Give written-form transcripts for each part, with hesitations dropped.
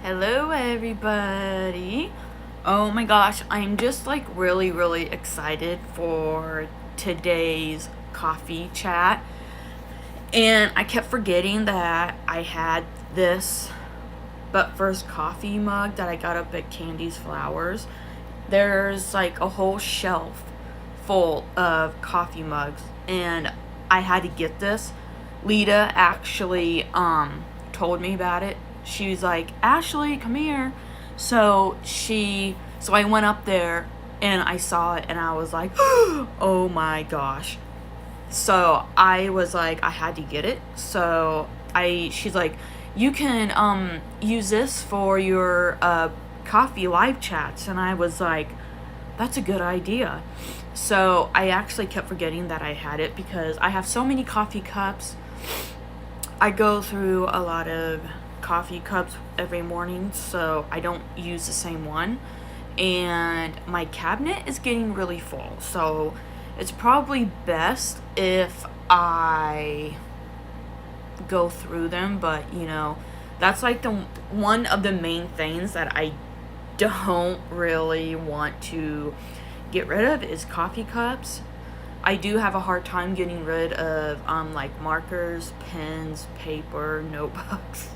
Hello, everybody. Oh my gosh, I'm just like really excited for today's coffee chat. And I kept forgetting that I had this But First coffee mug that I got up at Candy's Flowers. There's like a whole shelf full of coffee mugs, and I had to get this. Lita actually told me about it. She was like, Ashley, come here. So I went up there and I saw it and I was like, oh my gosh. So I was like, I had to get it. She's like, you can use this for your coffee live chats. And I was like, that's a good idea. So I actually kept forgetting that I had it because I have so many coffee cups. I go through a lot of coffee cups every morning, so I don't use the same one. And my cabinet is getting really full, so it's probably best if I go through them, but that's like the one of the main things that I don't really want to get rid of is coffee cups. I do have a hard time getting rid of like markers, pens, paper, notebooks.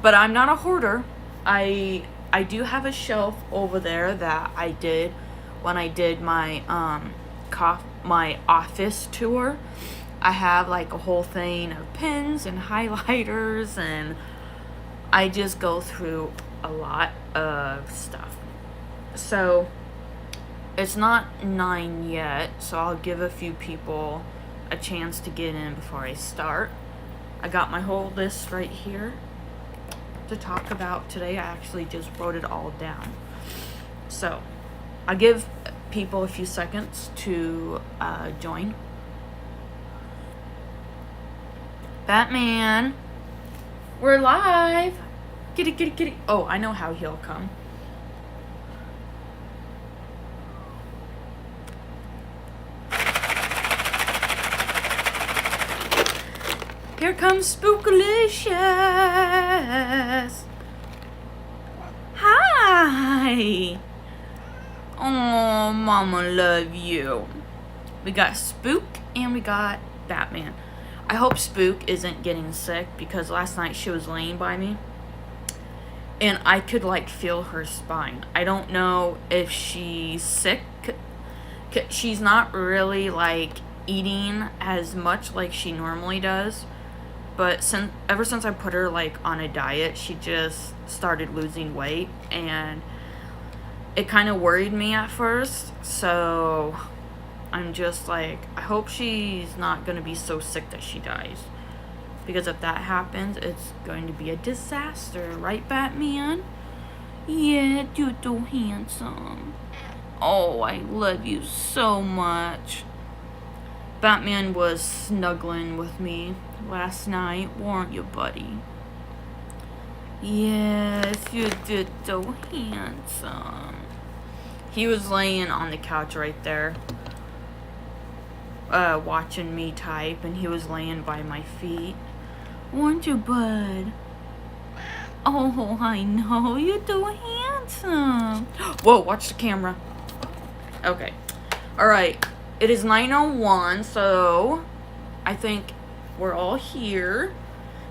But I'm not a hoarder. I do have a shelf over there that I did when I did my my office tour. I have like a whole thing of pens and highlighters, and I just go through a lot of stuff. So it's not 9 yet, so I'll give a few people a chance to get in before I start. I got my whole list right here to talk about today. I actually just wrote it all down. So I'll give people a few seconds to join. Batman, we're live. Kitty. Oh, I know how he'll come. Here comes Spookalicious. Hi. Oh, Mama love you. We got Spook and we got Batman. I hope Spook isn't getting sick because last night she was laying by me and I could like feel her spine. I don't know if she's sick. She's not really like eating as much like she normally does. But ever since I put her like on a diet, she just started losing weight, and it kind of worried me at first. So I'm just like, I hope she's not gonna be so sick that she dies, because if that happens, it's going to be a disaster, right, Batman? Yeah, you're so handsome. Oh, I love you so much. Batman was snuggling with me last night, weren't you, buddy? Yes, you did so handsome. He was laying on the couch right there, watching me type, and he was laying by my feet. Weren't you, bud? Oh, I know, you're so handsome. Whoa, watch the camera. Okay, alright. It is 9:01, so I think we're all here.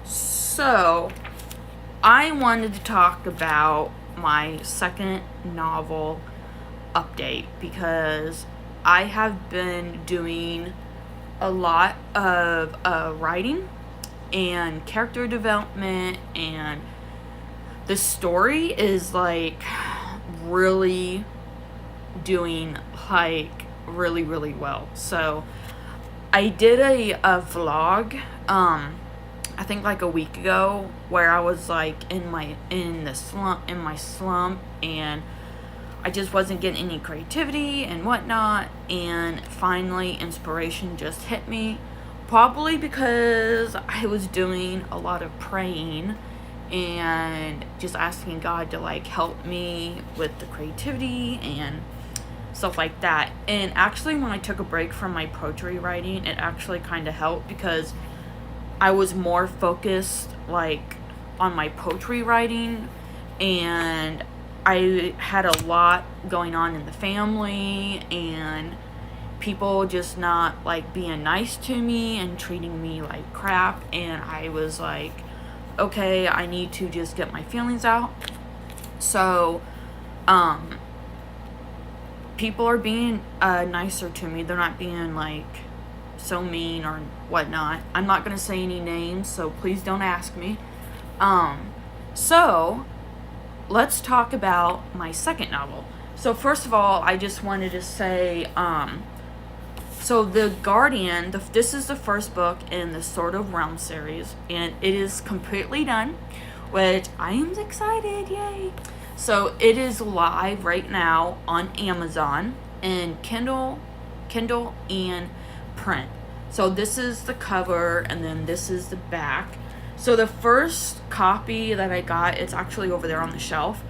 So I wanted to talk about my second novel update because I have been doing a lot of writing and character development, and the story is like really doing like really well. So I did a vlog I think like a week ago where I was like in my slump, and I just wasn't getting any creativity and whatnot, and finally inspiration just hit me, probably because I was doing a lot of praying and just asking God to like help me with the creativity and stuff like that. And actually when I took a break from my poetry writing, it actually kind of helped because I was more focused like on my poetry writing, and I had a lot going on in the family, and people just not like being nice to me and treating me like crap, and I was like, okay, I need to just get my feelings out. So people are being nicer to me. They're not being like so mean or whatnot. I'm not gonna say any names, so please don't ask me. So let's talk about my second novel. So first of all, I just wanted to say, so The Guardian, this is the first book in the Sword of Realm series, and it is completely done, which I am excited, yay! So it is live right now on Amazon in Kindle and print. So this is the cover, and then this is the back. So the first copy that I got, it's actually over there on the shelf.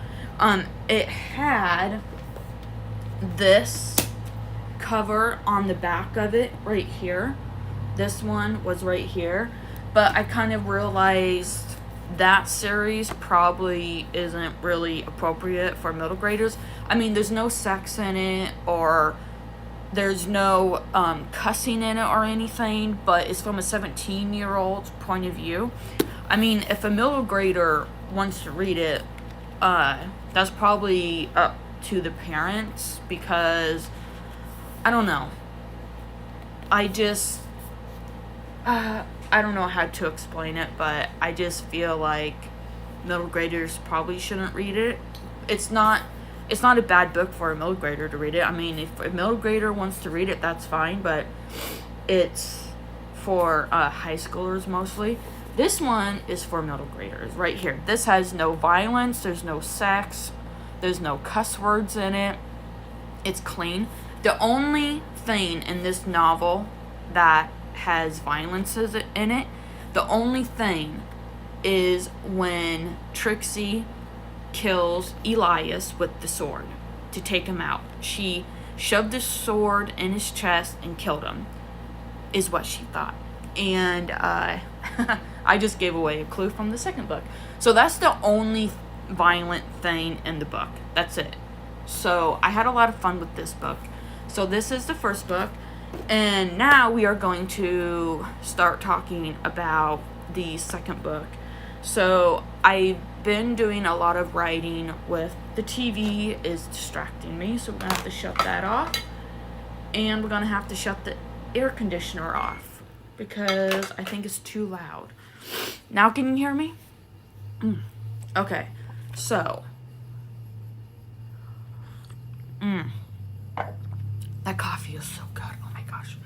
It had this cover on the back of it right here. This one was right here, but I kind of realized that series probably isn't really appropriate for middle graders. I mean, there's no sex in it, or there's no cussing in it or anything, but it's from a 17-year-old's point of view. I mean, if a middle grader wants to read it, that's probably up to the parents, because I don't know. I just I don't know how to explain it, but I just feel like middle graders probably shouldn't read it. It's not a bad book for a middle grader to read it. I mean, if a middle grader wants to read it, that's fine, but it's for high schoolers mostly. This one is for middle graders right here. This has no violence, there's no sex, there's no cuss words in it. It's clean. The only thing in this novel that has violences in it, the only thing is when Trixie kills Elias with the sword to take him out. She shoved the sword in his chest and killed him, is what she thought. And I just gave away a clue from the second book. So that's the only violent thing in the book. That's it. So I had a lot of fun with this book. So this is the first book. And now we are going to start talking about the second book. So I've been doing a lot of writing with the TV is distracting me, so we're going to have to shut that off. And we're going to have to shut the air conditioner off because I think it's too loud. Now can you hear me? Okay, so that coffee is so good. Oh my gosh.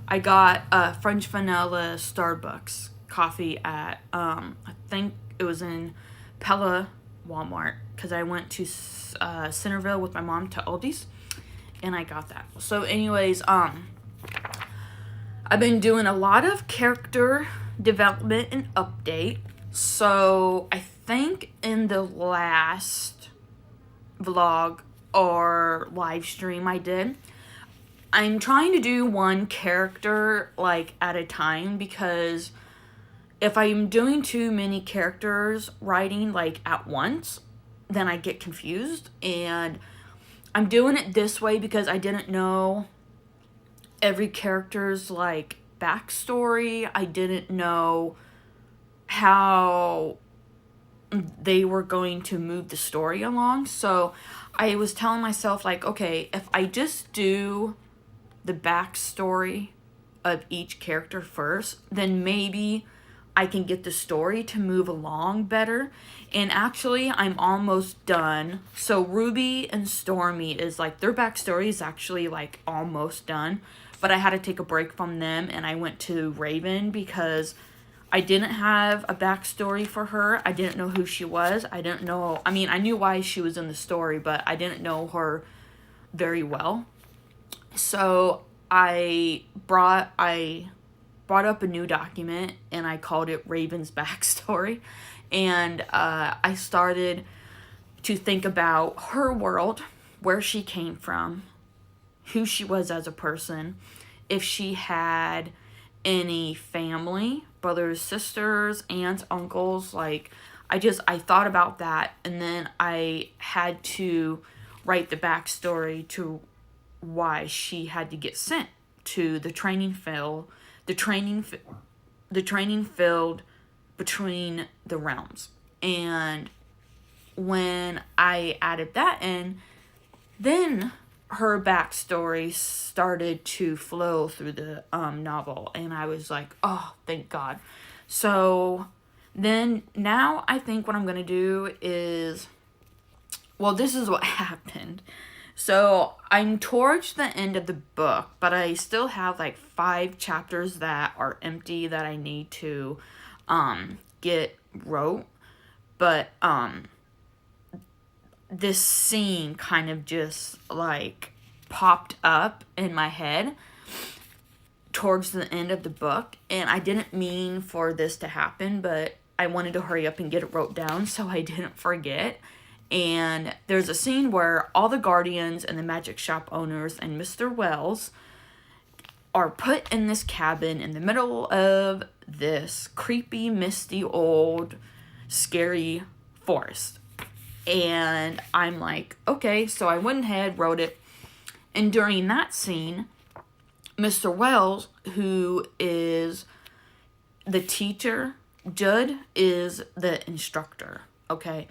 I got French vanilla Starbucks coffee at I think it was in Pella Walmart, because I went to Centerville with my mom to Aldi's and I got that. So anyways, I've been doing a lot of character development and update. So I think in the last vlog or live stream I did, I'm trying to do one character like at a time, because if I'm doing too many characters writing like at once, then I get confused. And I'm doing it this way because I didn't know every character's like backstory. I didn't know how they were going to move the story along. So I was telling myself like, okay, if I just do the backstory of each character first, then maybe I can get the story to move along better. And actually, I'm almost done. So Ruby and Stormy is like, their backstory is actually like almost done. But I had to take a break from them and I went to Raven because I didn't have a backstory for her. I didn't know who she was. I didn't know, I mean, I knew why she was in the story, but I didn't know her very well. So I brought up a new document and I called it Raven's Backstory. And I started to think about her world, where she came from, who she was as a person, if she had any family, brothers, sisters, aunts, uncles. Like, I thought about that, and then I had to write the backstory to why she had to get sent to the training field, the training field between the realms. And when I added that in, then her backstory started to flow through the novel, and I was like, oh, thank God. So then now I think what I'm gonna do is, well, this is what happened. So I'm towards the end of the book, but I still have like 5 chapters that are empty that I need to get wrote. But this scene kind of just like popped up in my head towards the end of the book, and I didn't mean for this to happen, but I wanted to hurry up and get it wrote down so I didn't forget. And there's a scene where all the guardians and the magic shop owners and Mr. Wells are put in this cabin in the middle of this creepy, misty, old, scary forest. And I'm like, okay, so I went ahead, wrote it. And during that scene, Mr. Wells, who is the teacher, Judd is the instructor, okay?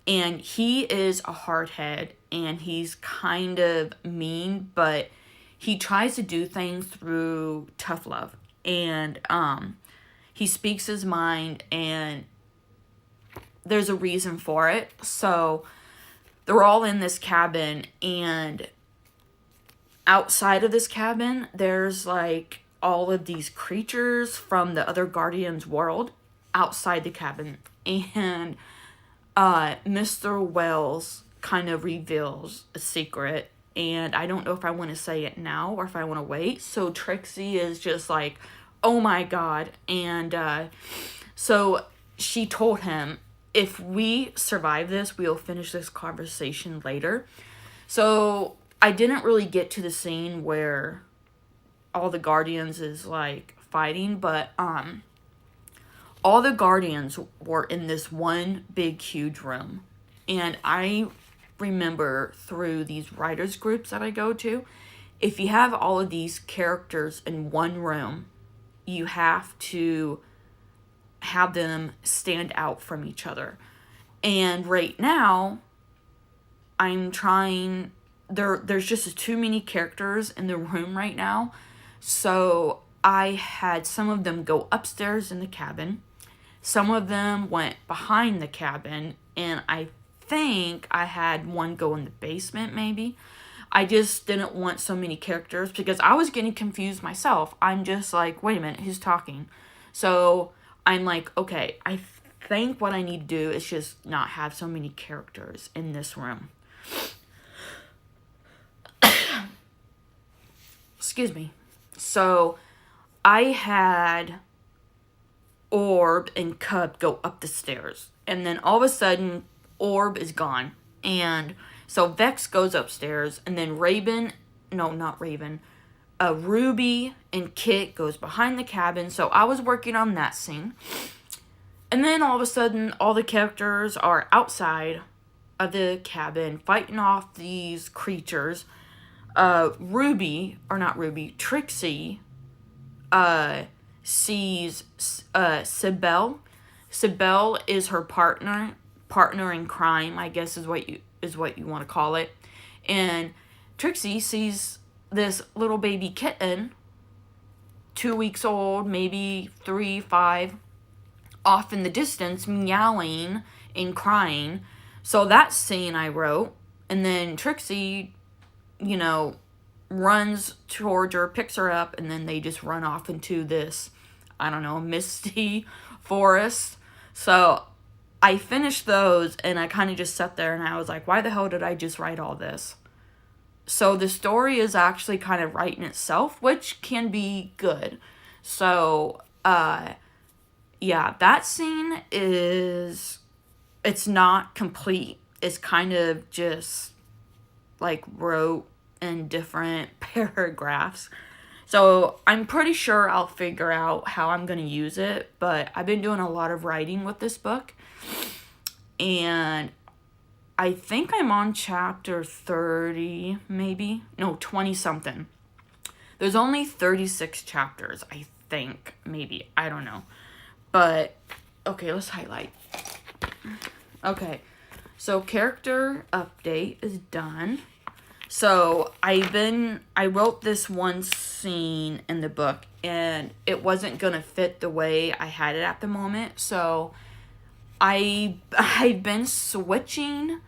And he is a hardhead, and he's kind of mean, but he tries to do things through tough love. And he speaks his mind, and there's a reason for it. So they're all in this cabin, and outside of this cabin, there's like all of these creatures from the other Guardians' world outside the cabin. And Mr. Wells kind of reveals a secret, and I don't know if I want to say it now or if I want to wait. So Trixie is just like, oh my God. And so she told him, if we survive this, we'll finish this conversation later. So I didn't really get to the scene where all the Guardians is like fighting, but all the Guardians were in this one big huge room. And I remember through these writers groups that I go to, if you have all of these characters in one room, you have to have them stand out from each other. And right now, I'm trying, there's just too many characters in the room right now. So I had some of them go upstairs in the cabin. Some of them went behind the cabin, and I think I had one go in the basement maybe. I just didn't want so many characters because I was getting confused myself. I'm just like, wait a minute, who's talking? So I'm like, okay, I think what I need to do is just not have so many characters in this room. Excuse me. So I had Orb and Cub go up the stairs, and then all of a sudden Orb is gone, and so Vex goes upstairs, and then Ruby and Kit goes behind the cabin. So I was working on that scene, and then all of a sudden all the characters are outside of the cabin fighting off these creatures. Trixie sees Ashlyn-Bell. Ashlyn-Bell is her partner in crime, I guess is what you want to call it. And Trixie sees this little baby kitten, 2 weeks old, maybe 3, 5, off in the distance, meowing and crying. So that scene I wrote, and then Trixie, runs towards her, picks her up, and then they just run off into this, I don't know, misty forest. So I finished those, and I kind of just sat there, and I was like, why the hell did I just write all this? So the story is actually kind of writing itself, which can be good. So, yeah, that scene it's not complete. It's kind of just like wrote in different paragraphs. So I'm pretty sure I'll figure out how I'm going to use it, but I've been doing a lot of writing with this book. and I think I'm on chapter 30, maybe. No, 20 something. There's only 36 chapters, I think. Maybe. I don't know. But, okay, let's highlight. Okay. So, character update is done. So, I wrote this one scene in the book, and it wasn't going to fit the way I had it at the moment. So, I've been switching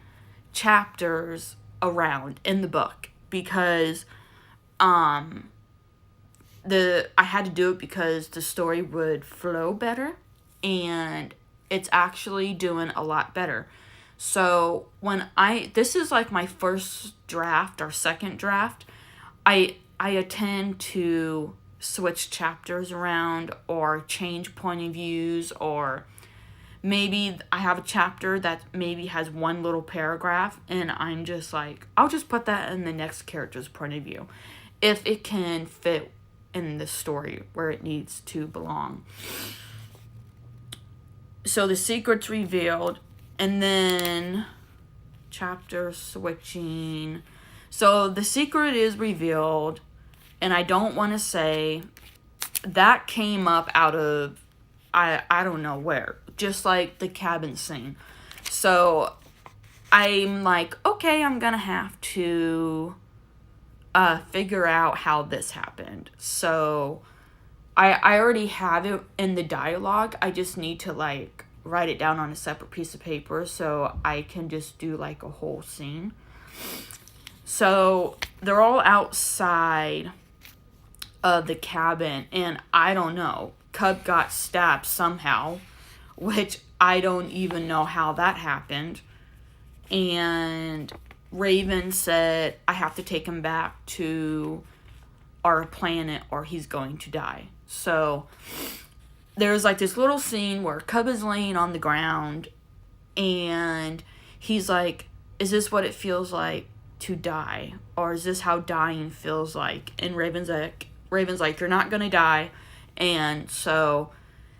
chapters around in the book because I had to do it because the story would flow better, and it's actually doing a lot better. So this is like my first draft or second draft, I tend to switch chapters around or change point of views, or maybe I have a chapter that maybe has one little paragraph, and I'm just like, I'll just put that in the next character's point of view if it can fit in the story where it needs to belong. So the secret's revealed, and then chapter switching. So the secret is revealed, and I don't want to say that came up out of I don't know where, just like the cabin scene. So I'm like, okay, I'm gonna have to figure out how this happened. So I already have it in the dialogue. I just need to like write it down on a separate piece of paper so I can just do like a whole scene. So they're all outside of the cabin, and I don't know, Cub got stabbed somehow, which I don't even know how that happened. And Raven said, I have to take him back to our planet or he's going to die. So there's like this little scene where Cub is laying on the ground, and he's like, is this what it feels like to die? Or is this how dying feels like? And Raven's like, you're not gonna die. And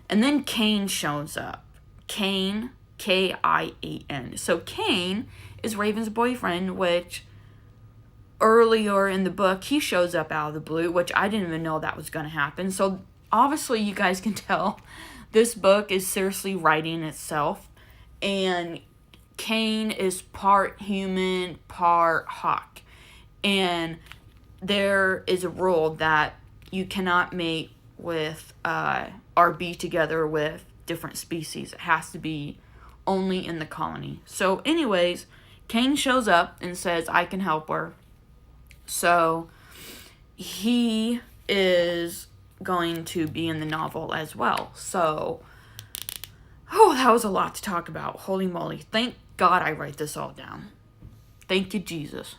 then Kane shows up. Kane, K-I-A-N. So Kane is Raven's boyfriend, which earlier in the book, he shows up out of the blue, which I didn't even know that was going to happen. So obviously you guys can tell this book is seriously writing itself. And Kane is part human, part hawk. And there is a rule that you cannot mate with or be together with different species. It has to be only in the colony. So anyways, Kane shows up and says, I can help her. So he is going to be in the novel as well. So, that was a lot to talk about. Holy moly. Thank God I write this all down. Thank you, Jesus.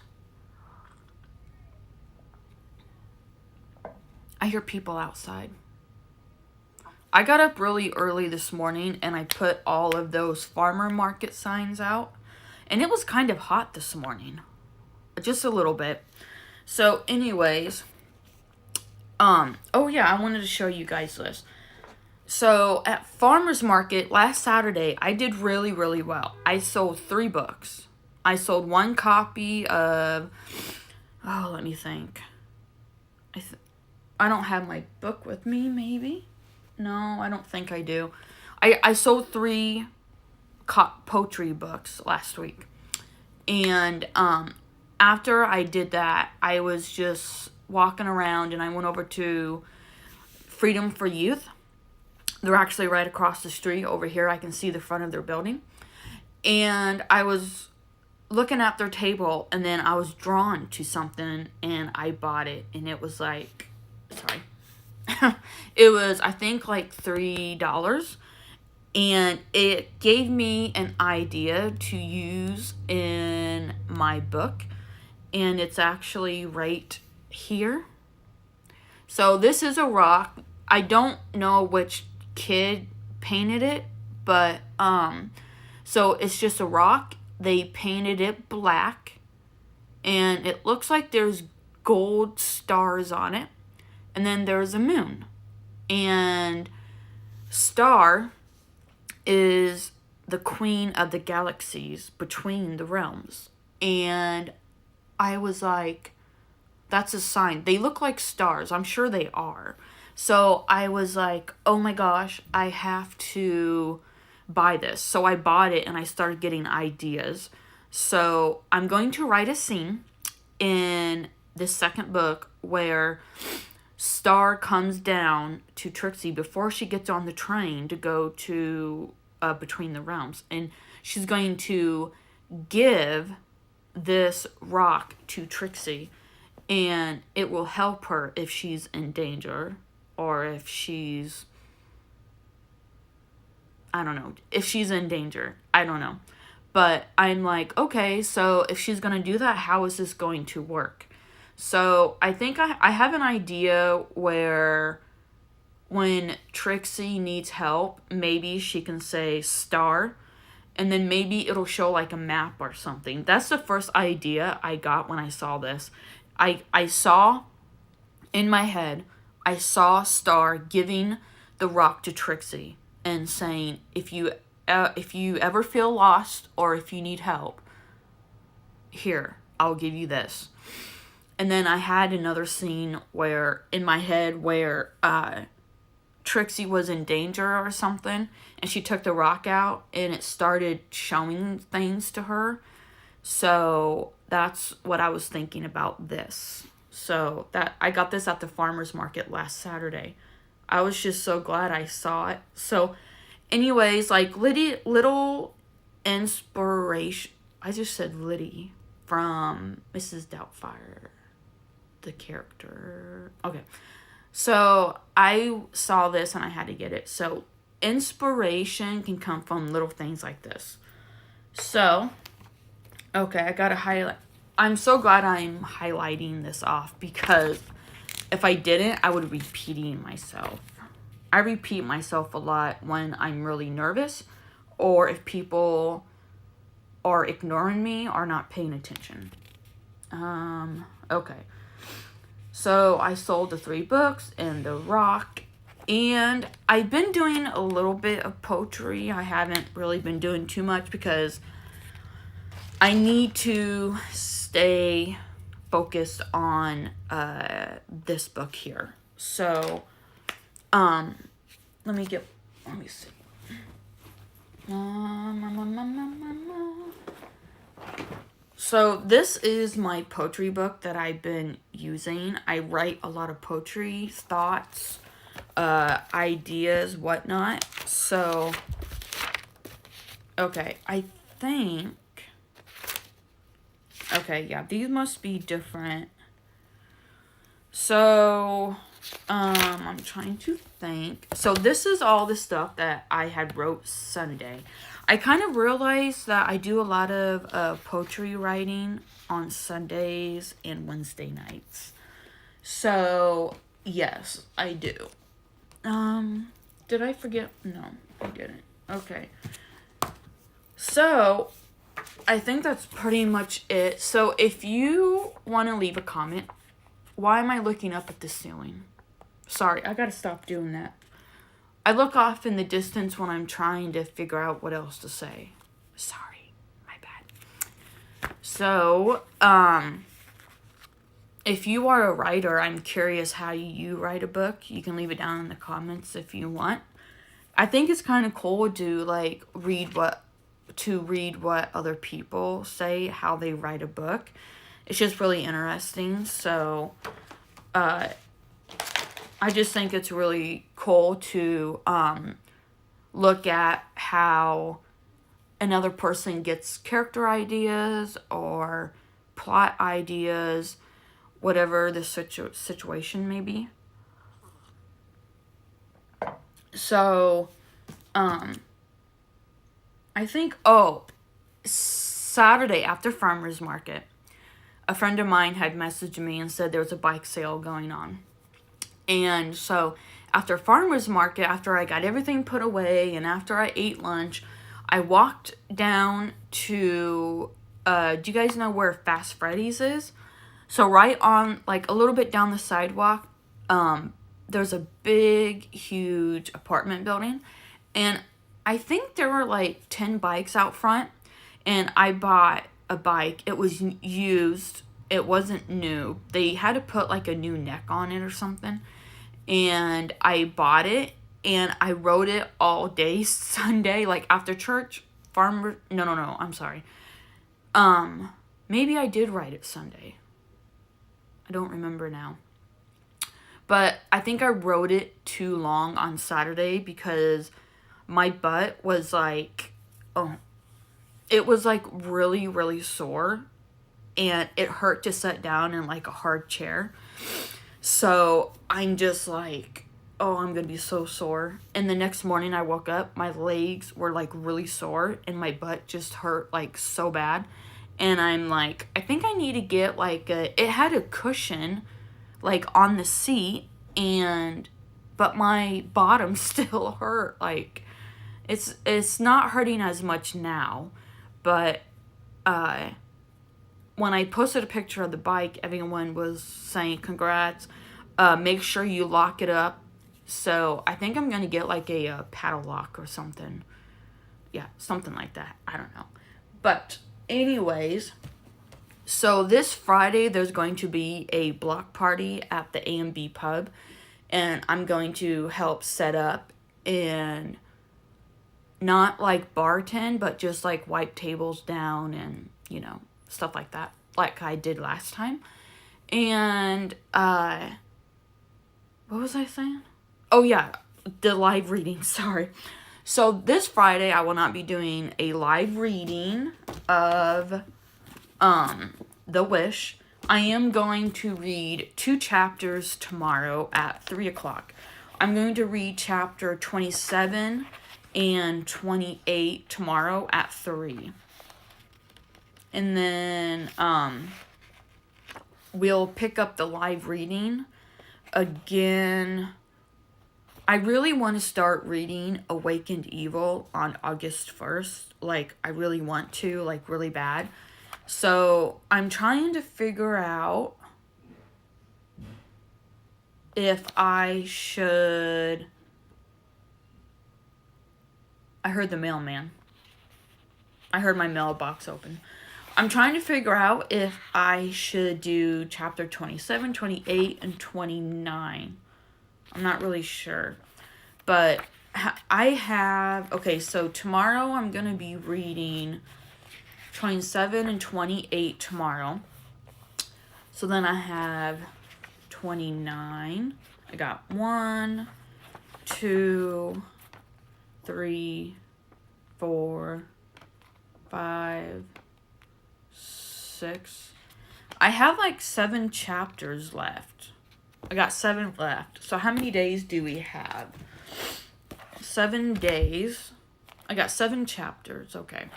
I hear people outside. I got up really early this morning and I put all of those farmer market signs out. And it was kind of hot this morning. Just a little bit. So anyways, I wanted to show you guys this. So at farmer's market last Saturday, I did really, really well. I sold 3 books. I sold 1 copy of, let me think. I don't have my book with me, maybe? No, I don't think I do. I sold 3 poetry books last week. And after I did that, I was just walking around and I went over to Freedom for Youth. They're actually right across the street over here. I can see the front of their building. And I was looking at their table, and then I was drawn to something and I bought it. And it was like, it was, I think, like $3. And it gave me an idea to use in my book. And it's actually right here. So this is a rock. I don't know which kid painted it, but so it's just a rock. They painted it black, and it looks like there's gold stars on it, and then there's a moon. And star is the queen of the galaxies between the realms. And I was like, that's a sign. They look like stars. I'm sure they are. So I was like, oh my gosh, I have to buy this. So I bought it and I started getting ideas. So I'm going to write a scene in this second book where Star comes down to Trixie before she gets on the train to go to Between the Realms. And she's going to give this rock to Trixie. And it will help her if she's in danger. Or if she's... I don't know. If she's in danger. I don't know. But I'm like, okay, so if she's going to do that, how is this going to work? So I think I have an idea where when Trixie needs help, maybe she can say Star, and then maybe it'll show like a map or something. That's the first idea I got when I saw this. I saw in my head, I saw Star giving the rock to Trixie and saying, if you ever feel lost or if you need help, here, I'll give you this. And then I had another scene where, in my head, where Trixie was in danger or something, and she took the rock out, and it started showing things to her. So that's what I was thinking about this. So that I got this at the farmer's market last Saturday. I was just so glad I saw it. So anyways, like little inspiration. I just said Liddy from Mrs. Doubtfire. The character. Okay. So I saw this and I had to get it. So inspiration can come from little things like this. So, okay, I gotta highlight. I'm so glad I'm highlighting this off because if I didn't, I would be repeating myself. I repeat myself a lot when I'm really nervous or if people are ignoring me or not paying attention. Okay. So I sold the 3 books and the rock, and I've been doing a little bit of poetry. I haven't really been doing too much because I need to stay focused on this book here. So, let me see. So this is my poetry book that I've been using. I write a lot of poetry, thoughts, ideas, whatnot. So, okay, I think... Okay, yeah, these must be different. So, I'm trying to think. So this is all the stuff that I had wrote Sunday. I kind of realized that I do a lot of poetry writing on Sundays and Wednesday nights. So, yes, I do. Did I forget? No, I didn't. Okay. So, I think that's pretty much it. So, if you want to leave a comment, why am I looking up at the ceiling? Sorry, I gotta stop doing that. I look off in the distance when I'm trying to figure out what else to say. Sorry, my bad. So, if you are a writer, I'm curious how you write a book. You can leave it down in the comments if you want. I think it's kind of cool to like read what other people say, how they write a book. It's just really interesting. So, I just think it's really cool to look at how another person gets character ideas or plot ideas, whatever the situation may be. So, I think, Saturday after farmer's market, a friend of mine had messaged me and said there was a bike sale going on. And so after farmer's market, after I got everything put away and after I ate lunch, I walked down to, do you guys know where Fast Freddy's is? So right on, like a little bit down the sidewalk, there's a big, huge apartment building. And I think there were like 10 bikes out front, and I bought a bike. It was used. It wasn't new. They had to put like a new neck on it or something. And I bought it, and I rode it all day Sunday, like after church. No, I'm sorry. Maybe I did ride it Sunday. I don't remember now. But I think I rode it too long on Saturday because my butt was like, it was like really, really sore. And it hurt to sit down in like a hard chair. So I'm just like, I'm going to be so sore. And the next morning I woke up, my legs were like really sore and my butt just hurt like so bad. And I'm like, I think I need to get like it had a cushion like on the seat, but my bottom still hurt. Like it's not hurting as much now, but when I posted a picture of the bike, everyone was saying congrats. Make sure you lock it up. So I think I'm gonna get like a paddle lock or something. Yeah, something like that. I don't know. But anyways, so this Friday there's going to be a block party at the A&B pub, and I'm going to help set up and not like bartend, but just like wipe tables down and, stuff like that, like I did last time. And what was I saying? Oh yeah, the live reading, sorry. So this Friday I will not be doing a live reading of The Wish. I am going to read 2 chapters tomorrow at 3 o'clock. I'm going to read chapter 27 and 28 tomorrow at 3. And then we'll pick up the live reading again. I really want to start reading Awakened Evil on August 1st. Like, I really want to, like, really bad. So, I'm trying to figure out if I should... I heard the mailman. I heard my mailbox open. I'm trying to figure out if I should do chapter 27, 28, and 29. I'm not really sure. But I have... Okay, so tomorrow I'm going to be reading 27 and 28 tomorrow. So then I have 29. I got 1, 2, 3, 4, 5, 6. I have like 7 chapters left. I got 7 left. So how many days do we have? 7 days. I got 7 chapters. Okay.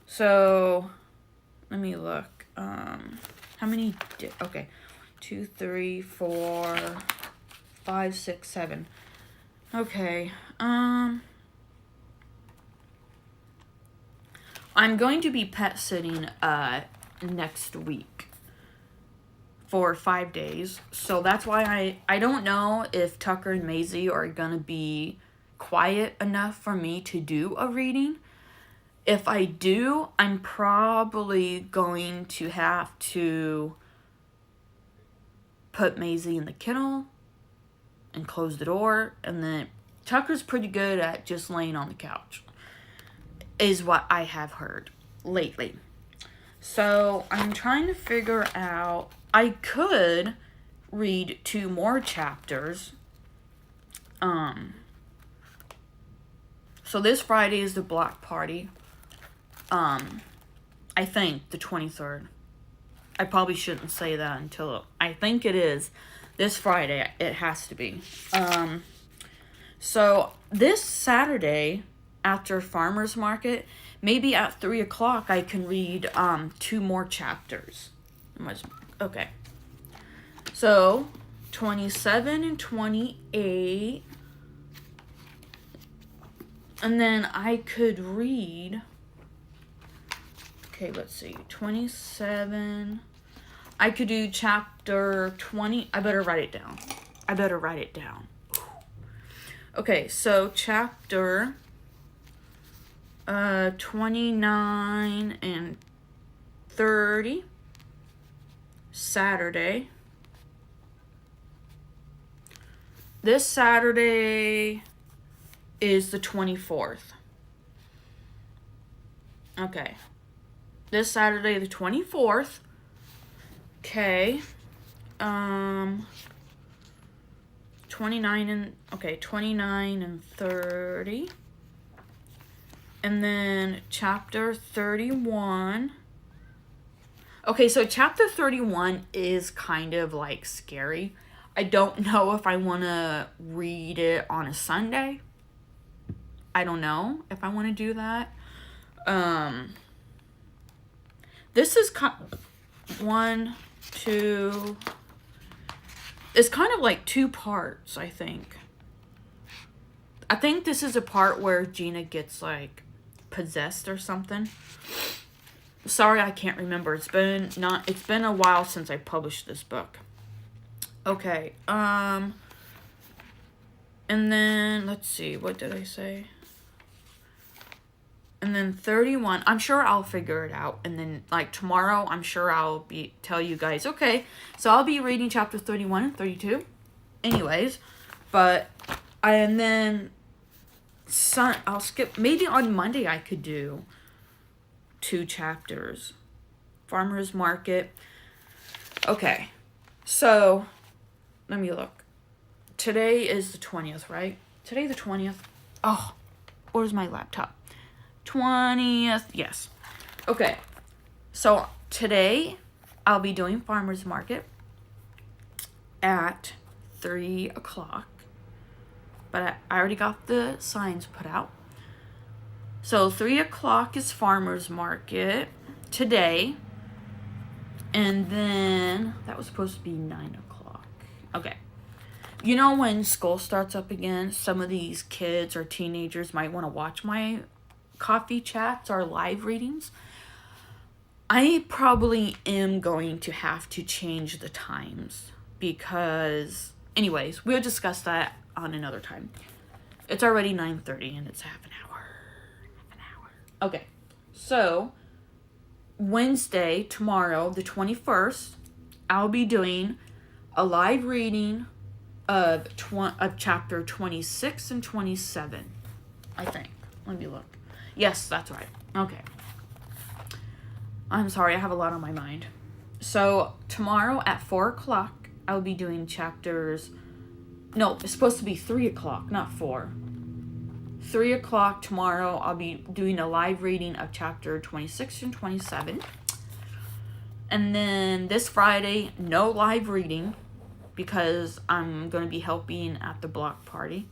So let me look. How many? Okay. 2, 3, 4, 5, 6, 7. Okay. I'm going to be pet sitting next week for 5 days. So that's why I don't know if Tucker and Maisie are going to be quiet enough for me to do a reading. If I do, I'm probably going to have to put Maisie in the kennel and close the door. And then Tucker's pretty good at just laying on the couch, is what I have heard lately. So I'm trying to figure out, I could read 2 more chapters. So this Friday is the block party. I think the 23rd. I probably shouldn't say that until, I think it is this Friday. It has to be. So this Saturday, after farmer's market, maybe at 3 o'clock I can read 2 more chapters. Okay. So 27 and 28. And then I could read... Okay, let's see. 27. I could do chapter 20. I better write it down. Okay, so chapter 29 and 30. Saturday. This Saturday is the 24th. Okay. This Saturday, the 24th. Okay. 29 and 30. And then chapter 31. Okay, so chapter 31 is kind of like scary. I don't know if I want to read it on a Sunday. I don't know if I want to do that. This is one, two. It's kind of like 2 parts, I think. I think this is a part where Gina gets like possessed or something. Sorry, I can't remember. It's been a while since I published this book. Okay. And then let's see, what did I say? And then 31, I'm sure I'll figure it out. And then like tomorrow, I'm sure I'll tell you guys, okay, so I'll be reading chapter 31 and 32. Anyways, and then I'll skip, maybe on Monday I could do 2 chapters. Farmer's Market. Okay. So, let me look. Today is the 20th, right? Today the 20th. Oh, where's my laptop? 20th, yes. Okay, so today I'll be doing Farmer's Market at 3 o'clock. But I already got the signs put out. So 3 o'clock is Farmer's Market today. And then that was supposed to be 9 o'clock. Okay. You know, when school starts up again, some of these kids or teenagers might want to watch my coffee chats or live readings. I probably am going to have to change the times because, anyways, we'll discuss that on another time. It's already 9:30 and it's half an hour. Okay, so Wednesday, tomorrow, the 21st, I'll be doing a live reading of chapter 26 and 27, I think. Let me look. Yes, that's right. Okay. I'm sorry, I have a lot on my mind. So, tomorrow at 4 o'clock, I'll be doing chapters... No, it's supposed to be 3 o'clock, not 4. 3 o'clock tomorrow, I'll be doing a live reading of chapter 26 and 27. And then this Friday, no live reading because I'm going to be helping at the block party.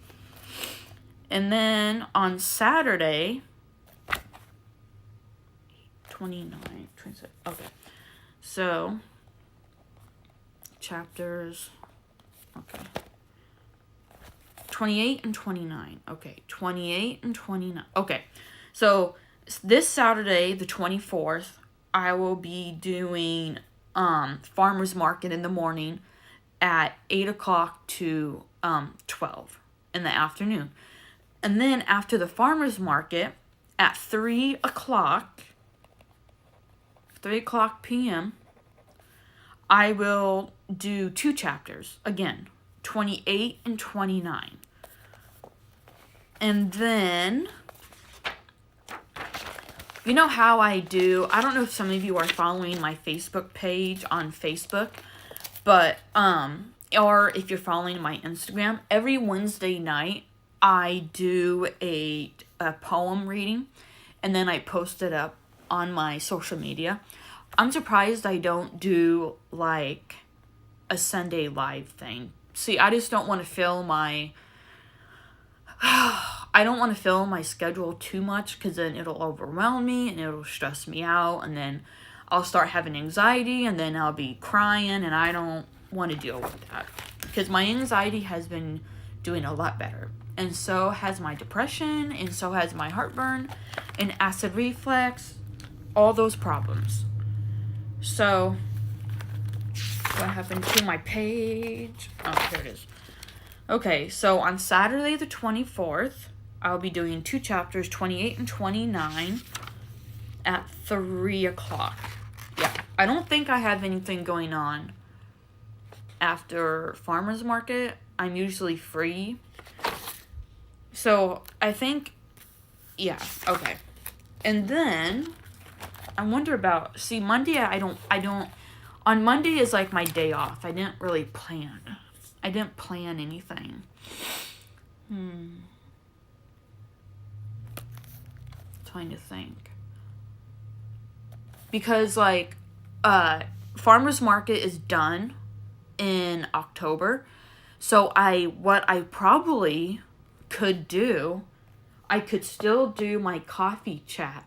And then on Saturday... 29, 26, okay. So, chapters, okay. 28 and 29, okay. 28 and 29, okay. So, this Saturday, the 24th, I will be doing Farmer's Market in the morning at 8 o'clock to 12 in the afternoon. And then after the Farmer's Market, at 3 o'clock p.m., I will do 2 chapters. Again, 28 and 29. And then, you know how I do, I don't know if some of you are following my Facebook page on Facebook, but, or if you're following my Instagram, every Wednesday night, I do a poem reading, and then I post it up on my social media. I'm surprised I don't do like a Sunday live thing. See, I just don't want to fill my schedule too much because then it'll overwhelm me and it'll stress me out, and then I'll start having anxiety and then I'll be crying, and I don't want to deal with that because my anxiety has been doing a lot better, and so has my depression, and so has my heartburn and acid reflux, all those problems. So, what happened to my page? Oh, here it is. Okay, so on Saturday the 24th, I'll be doing 2 chapters, 28 and 29, at 3 o'clock. Yeah, I don't think I have anything going on after farmer's market. I'm usually free. So, I think, yeah, okay. And then, I wonder about, see, Monday, I don't, on Monday is like my day off. I didn't really plan. I didn't plan anything. Trying to think. Because, like, farmer's market is done in October. So, what I probably could do, I could still do my coffee chat.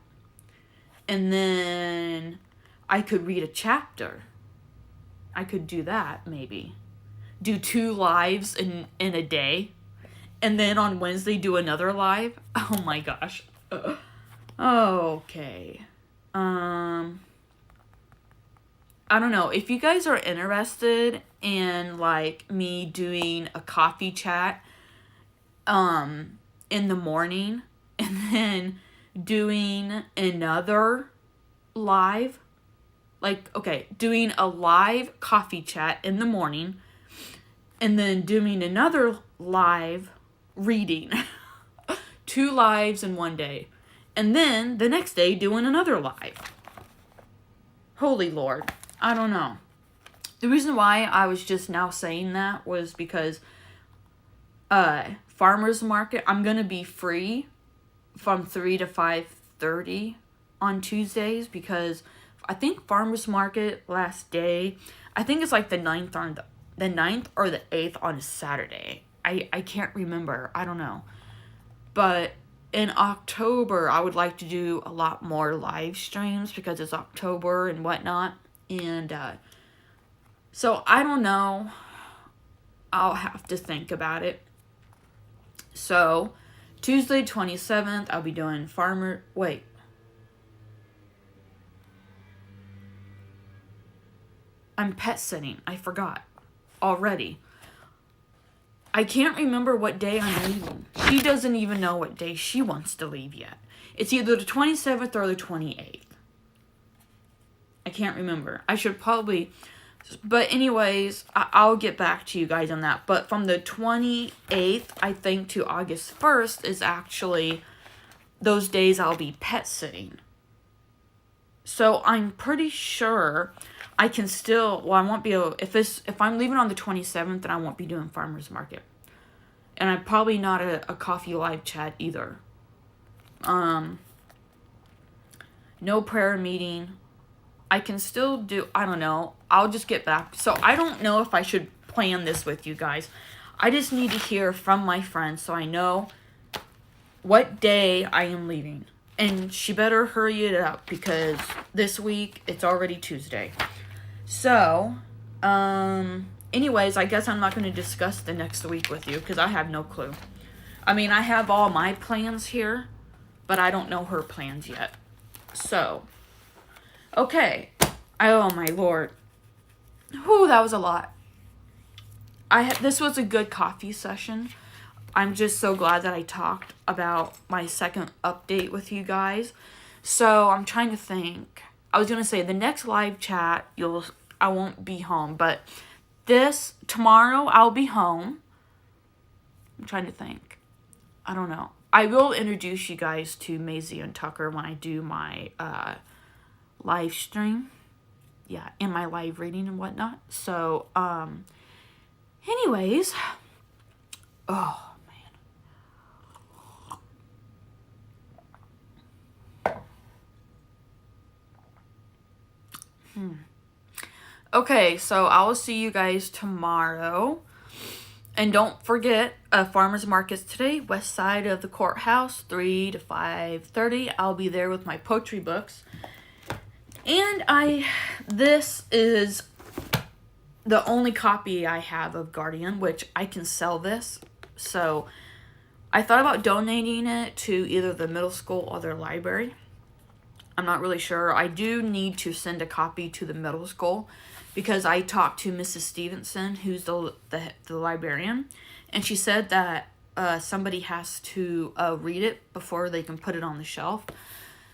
And then I could read a chapter. I could do that, maybe. Do 2 lives in a day. And then on Wednesday do another live. Oh my gosh. Okay. I don't know. If you guys are interested in, like, me doing a coffee chat in the morning and then doing another live, like, okay, doing a live coffee chat in the morning and then doing another live reading. 2 lives in one day. And then the next day doing another live. Holy Lord. I don't know. The reason why I was just now saying that was because farmer's market, I'm going to be free from 3 to 5:30 on Tuesdays, because I think farmer's market last day, I think it's like the 9th or the 8th on a Saturday. I can't remember. I don't know. But in October, I would like to do a lot more live streams because it's October and whatnot. And so I don't know. I'll have to think about it. So Tuesday 27th, I'll be doing I'm pet sitting. I forgot already. I can't remember what day I'm leaving. She doesn't even know what day she wants to leave yet. It's either the 27th or the 28th. I can't remember. I should probably... But anyways, I'll get back to you guys on that. But from the 28th, I think, to August 1st is actually those days I'll be pet sitting. So I'm pretty sure I can still... Well, I won't be able... If I'm leaving on the 27th, then I won't be doing farmer's market. And I'm probably not a coffee live chat either. No prayer meeting. I can still do... I don't know. I'll just get back. So I don't know if I should plan this with you guys. I just need to hear from my friend so I know what day I am leaving. And she better hurry it up because this week it's already Tuesday. So, anyways, I guess I'm not going to discuss the next week with you because I have no clue. I mean, I have all my plans here, but I don't know her plans yet. So, okay. Oh, my Lord. Whew, that was a lot. This was a good coffee session. I'm just so glad that I talked about my second update with you guys. So, I'm trying to think. I was going to say, the next live chat, I won't be home. But tomorrow, I'll be home. I'm trying to think. I don't know. I will introduce you guys to Maisie and Tucker when I do my live stream. Yeah, and my live reading and whatnot. So, anyways. Oh. Okay, so I will see you guys tomorrow. And don't forget, farmer's market's today, west side of the courthouse, 3 to 5:30. I'll be there with my poetry books. And this is the only copy I have of Guardian, which I can sell this. So I thought about donating it to either the middle school or their library. I'm not really sure. I do need to send a copy to the middle school because I talked to Mrs. Stevenson, who's the librarian, and she said that somebody has to read it before they can put it on the shelf.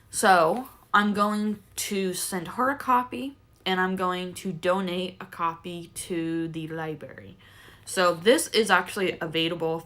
So I'm going to send her a copy, and I'm going to donate a copy to the library. So this is actually available